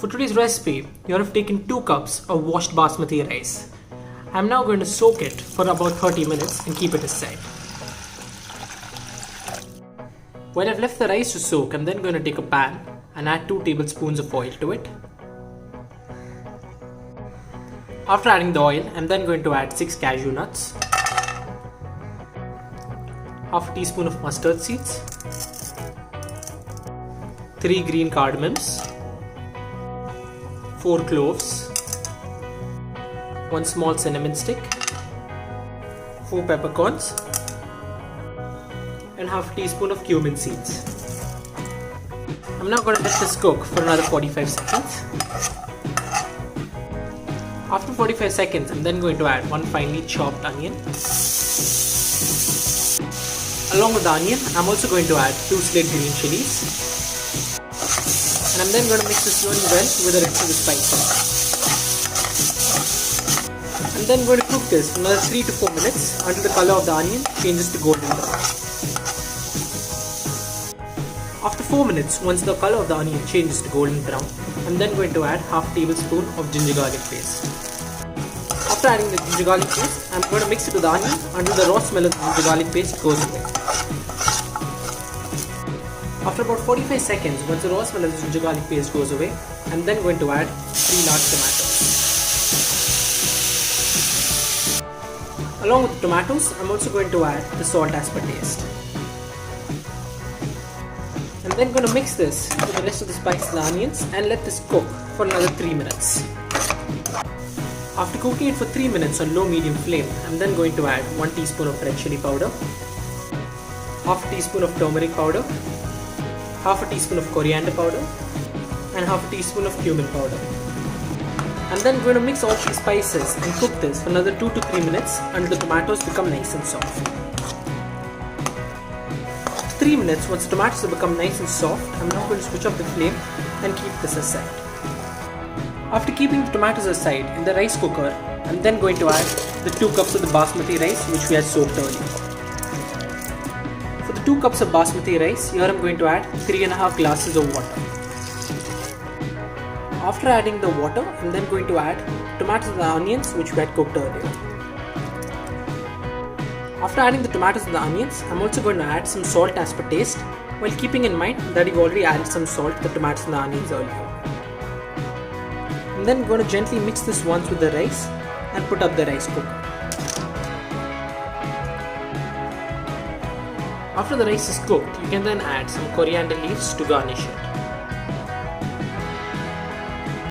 For today's recipe, you have taken 2 cups of washed basmati rice. I am now going to soak it for about 30 minutes and keep it aside. While I've left the rice to soak, I'm then going to take a pan and add 2 tablespoons of oil to it. After adding the oil, I'm then going to add 6 cashew nuts, half a teaspoon of mustard seeds, 3 green cardamoms, 4 cloves, 1 small cinnamon stick, 4 peppercorns, and half a teaspoon of cumin seeds. I'm now going to let this cook for another 45 seconds. After 45 seconds, I'm then going to add 1 finely chopped onion. Along with the onion, I'm also going to add 2 slate green chillies. And I'm then going to mix this really well with the rest of the spices. I'm then going to cook this for another 3 to 4 minutes until the color of the onion changes to golden brown. After 4 minutes, once the color of the onion changes to golden brown, I'm then going to add half a tablespoon of ginger garlic paste. After adding the ginger garlic paste, I'm going to mix it with the onion until the raw smell of the ginger garlic paste goes away. After about 45 seconds, once the raw smell of the ginger garlic paste goes away, I'm then going to add 3 large tomatoes. Along with the tomatoes, I'm also going to add the salt as per taste. I'm then going to mix this with the rest of the spices and the onions and let this cook for another 3 minutes. After cooking it for 3 minutes on low-medium flame, I'm then going to add 1 teaspoon of red chilli powder, half a teaspoon of turmeric powder, half a teaspoon of coriander powder, and half a teaspoon of cumin powder. I'm then going to mix all these spices and cook this for another 2 to 3 minutes until the tomatoes become nice and soft. After 3 minutes, once the tomatoes have become nice and soft, I'm now going to switch off the flame and keep this aside. After keeping the tomatoes aside in the rice cooker, I'm then going to add the 2 cups of the basmati rice which we had soaked earlier. For the 2 cups of basmati rice, here I'm going to add 3.5 glasses of water. After adding the water, I'm then going to add tomatoes and the onions which we had cooked earlier. After adding the tomatoes and the onions, I'm also going to add some salt as per taste, while keeping in mind that you've already added some salt to the tomatoes and the onions earlier. I'm then going to gently mix this once with the rice and put up the rice cooker. After the rice is cooked, you can then add some coriander leaves to garnish it.